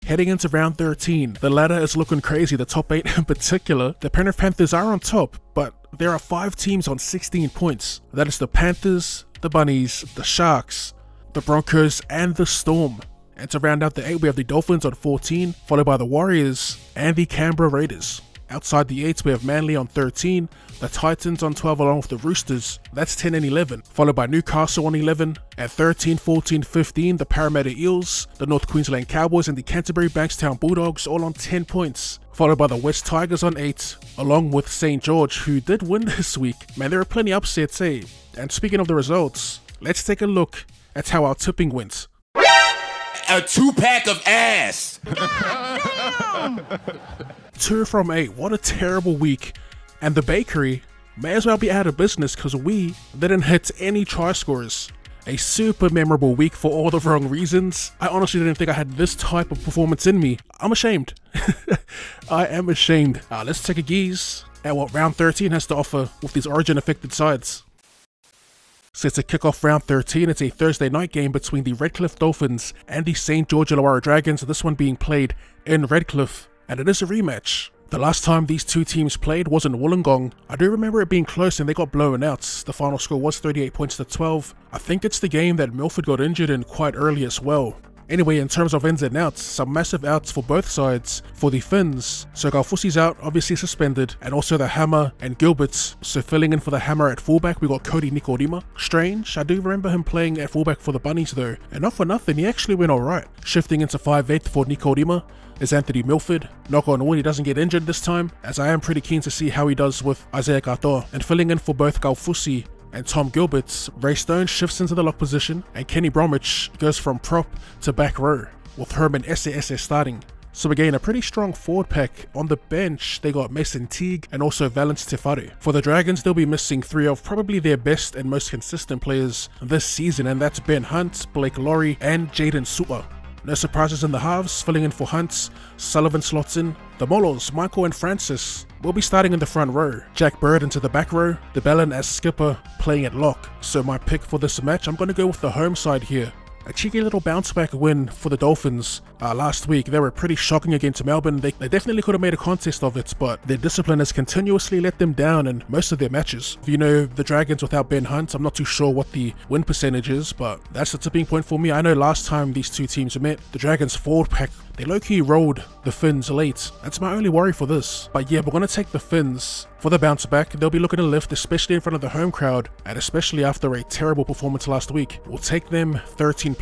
Heading into round 13, the ladder is looking crazy, the top 8 in particular. The Penrith Panthers are on top, but there are 5 teams on 16 points. That is the Panthers, the Bunnies, the Sharks, the Broncos, and the Storm. And to round out the 8, we have the Dolphins on 14, followed by the Warriors and the Canberra Raiders. Outside the 8s, we have Manly on 13, the Titans on 12 along with the Roosters, that's 10 and 11, followed by Newcastle on 11, at 13, 14, 15, the Parramatta Eels, the North Queensland Cowboys and the Canterbury Bankstown Bulldogs all on 10 points, followed by the West Tigers on 8, along with St. George, who did win this week. Man, there are plenty of upsets, eh? And speaking of the results, let's take a look at how our tipping went. A 2-pack of ass! 2 from 8, what a terrible week. And the bakery may as well be out of business because we didn't hit any try scorers. A super memorable week for all the wrong reasons. I honestly didn't think I had this type of performance in me. I'm ashamed. I am ashamed. Let's take a gaze at what round 13 has to offer with these origin affected sides. So to kick off round 13, it's a Thursday night game between the Redcliffe Dolphins and the St. George Illawarra Dragons, this one being played in Redcliffe, and it is a rematch. The last time these two teams played was in Wollongong. I do remember it being close and they got blown out. The final score was 38 points to 12. I think it's the game that Milford got injured in quite early as well. Anyway, in terms of ins and outs, some massive outs for both sides. For the Finns, so Galfusi's out, obviously suspended, and also the Hammer and Gilberts. So filling in for the Hammer at fullback, we got Cody Nikodima. Strange, I do remember him playing at fullback for the Bunnies though, and not for nothing, he actually went alright. Shifting into 5'8" for Nikodima is Anthony Milford. Knock on wood, he doesn't get injured this time, as I am pretty keen to see how he does with Isaiah Katoa. And filling in for both Galfusi and Tom Gilberts, Ray Stone shifts into the lock position, and Kenny Bromwich goes from prop to back row, with Herman Ese starting. So again, a pretty strong forward pack. On the bench, they got Mason Teague and also Valence Tefare. For the Dragons, they'll be missing 3 of probably their best and most consistent players this season, and that's Ben Hunt, Blake Laurie, and Jaden Su'a. No surprises in the halves. Filling in for Hunt, Sullivan slots in. The Molos, Michael and Francis, will be starting in the front row. Jack Bird into the back row. De Bellin as skipper, playing at lock. So my pick for this match, I'm going to go with the home side here. A cheeky little bounce back win for the Dolphins last week. They were pretty shocking against Melbourne. They definitely could have made a contest of it, but their discipline has continuously let them down in most of their matches. If you know the Dragons without Ben Hunt, I'm not too sure what the win percentage is, but that's the tipping point for me. I know last time these two teams met, the Dragons forward pack, they low-key rolled the Finns late. That's my only worry for this. But yeah, we're going to take the Finns for the bounce back. They'll be looking to lift, especially in front of the home crowd, and especially after a terrible performance last week. We'll take them 13+.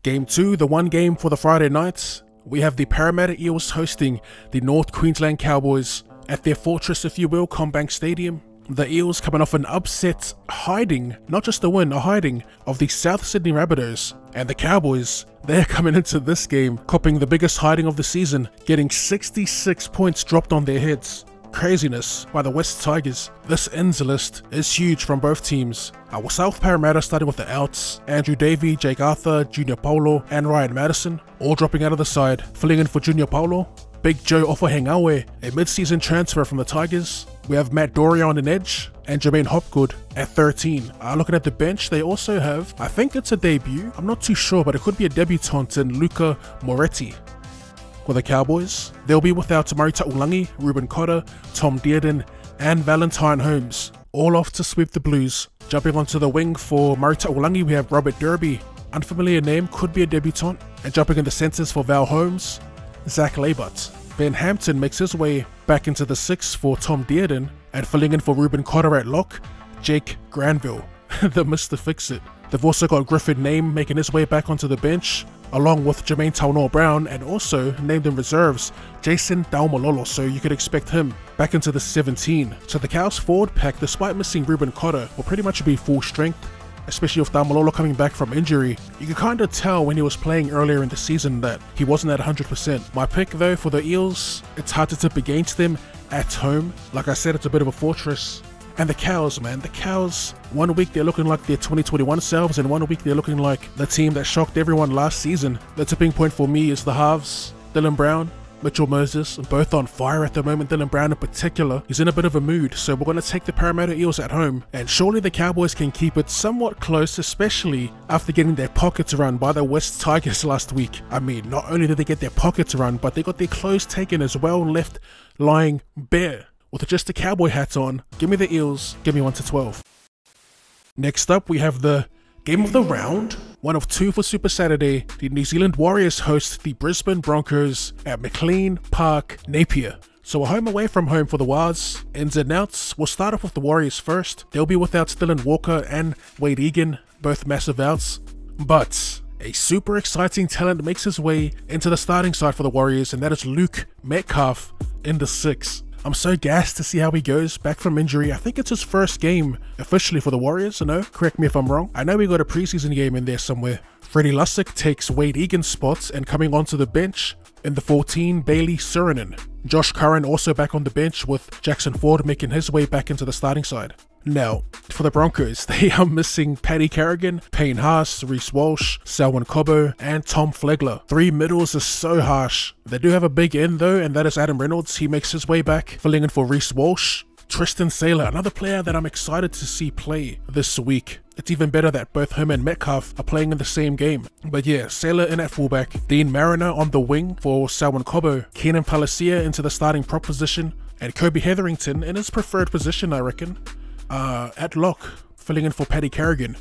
Game 2, the one game for the Friday nights. We have the Parramatta Eels hosting the North Queensland Cowboys at their fortress, if you will, CommBank Stadium. The Eels coming off an upset hiding, not just a win, a hiding of the South Sydney Rabbitohs. And the Cowboys, they're coming into this game copping the biggest hiding of the season, getting 66 points dropped on their heads. Craziness by the West Tigers. This ins list is huge from both teams. Our South Parramatta starting with the outs, Andrew Davey, Jake Arthur, Junior Paulo and Ryan Madison, all dropping out of the side. Filling in for Junior Paulo, Big Joe Ofahengawe, a mid-season transfer from the Tigers. We have Matt Doria on an edge, and Jermaine Hopgood at 13. Looking at the bench, they also have, I think it's a debut, I'm not too sure, but it could be a debutant in Luca Moretti. For the Cowboys, they'll be without Marita Ulangi, Ruben Cotter, Tom Dearden, and Valentine Holmes, all off to sweep the Blues. Jumping onto the wing for Marita Ulangi, we have Robert Derby, unfamiliar name, could be a debutant, and jumping in the centres for Val Holmes, Zach Labut. Ben Hampton makes his way back into the 6 for Tom Dearden, and filling in for Ruben Cotter at lock, Jake Granville, the Mr. Fix-It. They've also got Griffin Name making his way back onto the bench, along with Jermaine Taunor-Brown, and also named in reserves, Jason Daumalolo, so you could expect him back into the 17. So the Cows forward pack, despite missing Ruben Cotter, will pretty much be full strength, especially with Daumalolo coming back from injury. You could kind of tell when he was playing earlier in the season that he wasn't at 100%. My pick though for the Eels, it's hard to tip against them at home. Like I said, it's a bit of a fortress. And the Cows, man, the Cows, one week they're looking like their 2021 selves, and one week they're looking like the team that shocked everyone last season. The tipping point for me is the halves, Dylan Brown Mitchell Moses, both on fire at the moment. Dylan Brown in particular, he's in a bit of a mood, so we're going to take the Parramatta Eels at home, and surely the Cowboys can keep it somewhat close, especially after getting their pockets run by the West Tigers last week. I mean, not only did they get their pockets run, but they got their clothes taken as well, left lying bare. With just the cowboy hats on, give me the Eels, give me 1-12. Next up, we have the game of the round. One of two for Super Saturday. The New Zealand Warriors host the Brisbane Broncos at McLean Park, Napier. So a home away from home for the Wars. Ins and outs, we'll start off with the Warriors first. They'll be without Dylan Walker and Wade Egan, both massive outs. But a super exciting talent makes his way into the starting side for the Warriors, and that is Luke Metcalf in the 6. I'm so gassed to see how he goes back from injury. I think it's his first game officially for the Warriors, no? Correct me if I'm wrong. I know we got a preseason game in there somewhere. Freddie Lussick takes Wade Egan's spots, and coming onto the bench in the 14, Bailey Surinen. Josh Curran also back on the bench, with Jackson Ford making his way back into the starting side. Now, for the Broncos, they are missing Paddy Carrigan, Payne Haas, Reece Walsh, Selwyn Cobbo, and Tom Flegler. 3 middles is so harsh. They do have a big end though, and that is Adam Reynolds. He makes his way back, filling in for Reece Walsh. Tristan Saylor, another player that I'm excited to see play this week. It's even better that both him and Metcalf are playing in the same game. But yeah, Saylor in at fullback, Dean Mariner on the wing for Selwyn Cobbo, Keenan Palacia into the starting prop position, and Kobe Hetherington in his preferred position, I reckon. At lock, filling in for Paddy Carrigan.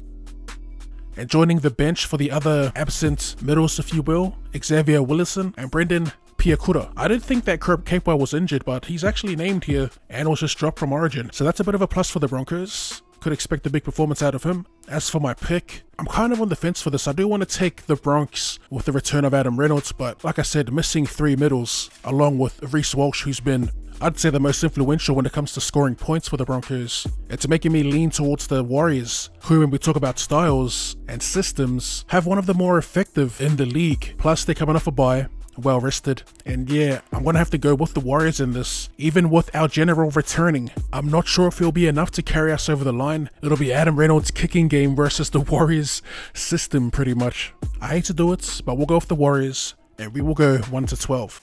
And joining the bench for the other absent middles, if you will, Xavier Willison and Brendan Piakura. I didn't think that Kirk Capewell was injured, but he's actually named here and was just dropped from Origin. So that's a bit of a plus for the Broncos. Could expect a big performance out of him. As for my pick, I'm kind of on the fence for this. I do want to take the Bronx with the return of Adam Reynolds, but like I said, missing 3 middles along with Reece Walsh, who's been, I'd say, the most influential when it comes to scoring points for the Broncos. It's making me lean towards the Warriors, who, when we talk about styles and systems, have one of the more effective in the league. Plus, they're coming off a bye, well rested, and yeah, I'm gonna have to go with the Warriors in this. Even with our general returning, I'm not sure if he'll be enough to carry us over the line. It'll be Adam Reynolds' kicking game versus the Warriors system, pretty much. I hate to do it, but we'll go with the Warriors, and we will go 1-12.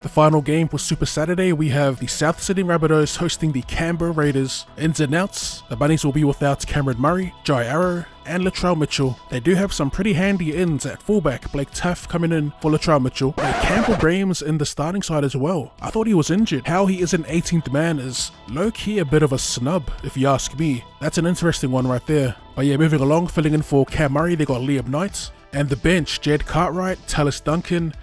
The final game for Super Saturday, we have the South Sydney Rabbitohs hosting the Canberra Raiders. Ins and outs, the Bunnies will be without Cameron Murray, Jai Arrow, and Latrell Mitchell. They do have some pretty handy ins at fullback, Blake Taff coming in for Latrell Mitchell, and Campbell Graham's in the starting side as well. I thought he was injured. How he is an 18th man is low-key a bit of a snub, if you ask me. That's an interesting one right there. But yeah, moving along, filling in for Cam Murray, they got Liam Knight, and the bench, Jed Cartwright, Tallis Duncan,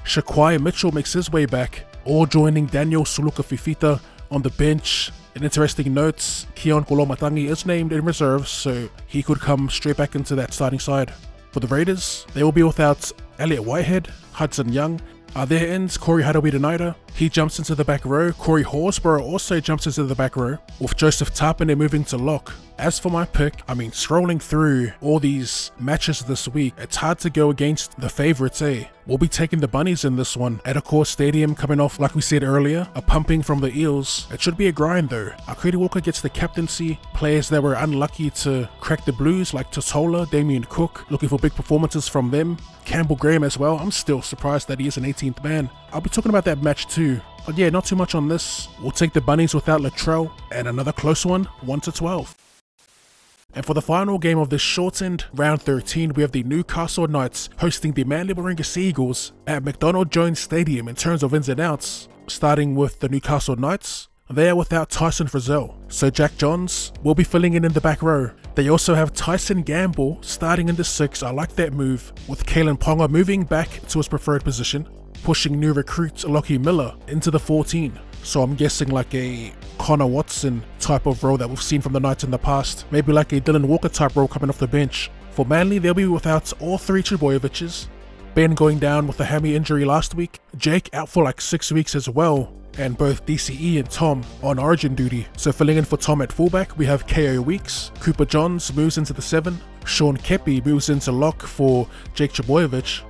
Shaquai Mitchell makes his way back, all joining Daniel Suluka Fifita on the bench. An interesting note, Keon Kolomatangi is named in reserve, so he could come straight back into that starting side. For the Raiders, they will be without Elliot Whitehead, Hudson Young. Their ends, Corey Hadawida-Naida, he jumps into the back row. Corey Horsburgh also jumps into the back row, with Joseph Tapine moving to lock. As for my pick, I mean, scrolling through all these matches this week, it's hard to go against the favourites, eh? We'll be taking the Bunnies in this one. At Accor Stadium, coming off, like we said earlier, a pumping from the Eels. It should be a grind though. Akudi Walker gets the captaincy. Players that were unlucky to crack the Blues, like Totola, Damien Cook, looking for big performances from them. Campbell Graham as well. I'm still surprised that he is an 18th man. I'll be talking about that match too. But yeah, not too much on this. We'll take the Bunnies without Latrell, and another close one, 1-12. And for the final game of this shortened round 13, we have the Newcastle Knights hosting the Manly Warringah Sea Eagles at McDonald Jones Stadium. In terms of ins and outs, starting with the Newcastle Knights, they are without Tyson Frizzell, so Jack Johns will be filling in the back row. They also have Tyson Gamble starting in the 6. I like that move, with Kalen Ponga moving back to his preferred position, pushing new recruit Lockie Miller into the 14. So I'm guessing like a Connor Watson type of role that we've seen from the Knights in the past. Maybe like a Dylan Walker type role coming off the bench. For Manly, they'll be without all 3 Trebojeviches. Ben going down with a hammy injury last week. Jake out for like 6 weeks as well. And both DCE and Tom on Origin duty. So filling in for Tom at fullback, we have KO Weeks. Cooper Johns moves into the 7. Sean Kepi moves into lock for Jake Trbojevic.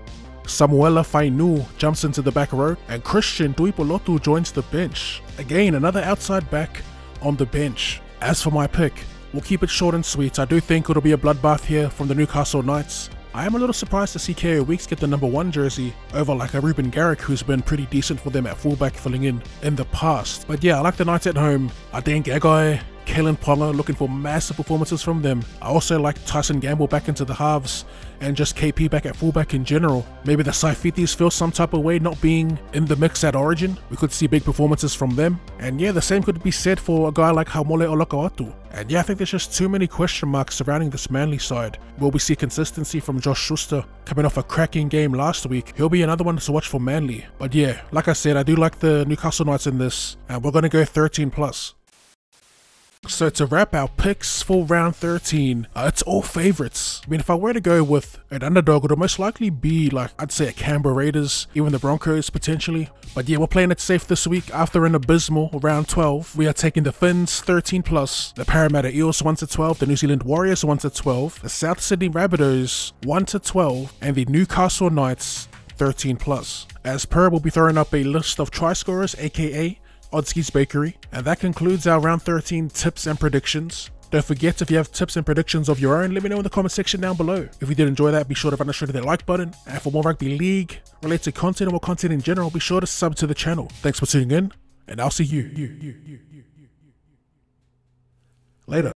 Samuela Fainu jumps into the back row, and Christian Tuipolotu joins the bench. Again, another outside back on the bench. As for my pick, we'll keep it short and sweet. I do think it'll be a bloodbath here from the Newcastle Knights. I am a little surprised to see KO Weeks get the number 1 jersey over like a Ruben Garrick, who's been pretty decent for them at fullback filling in the past. But yeah, I like the Knights at home. I think Gagai, Kalen Ponga, looking for massive performances from them. I also like Tyson Gamble back into the halves and just KP back at fullback in general. Maybe the Saifitis feel some type of way not being in the mix at Origin. We could see big performances from them. And yeah, the same could be said for a guy like Haumole Olakau'atu. And yeah, I think there's just too many question marks surrounding this Manly side. Will we see consistency from Josh Schuster coming off a cracking game last week? He'll be another one to watch for Manly. But yeah, like I said, I do like the Newcastle Knights in this, and we're going to go 13+. So to wrap our picks for round 13, it's all favourites. I mean, if I were to go with an underdog, it would most likely be like, I'd say a Canberra Raiders, even the Broncos potentially. But yeah, we're playing it safe this week. After an abysmal round 12, we are taking the Finns 13+, the Parramatta Eels 1-12, the New Zealand Warriors 1-12, the South Sydney Rabbitohs 1-12, and the Newcastle Knights 13+. As per, we'll be throwing up a list of try scorers, aka OddSquad Bakery, and that concludes our round 13 tips and predictions. Don't forget, if you have tips and predictions of your own, let me know in the comment section down below. If you did enjoy that, be sure to run straight to that like button, and for more rugby league related content or more content in general, be sure to sub to the channel. Thanks for tuning in, and I'll see you later.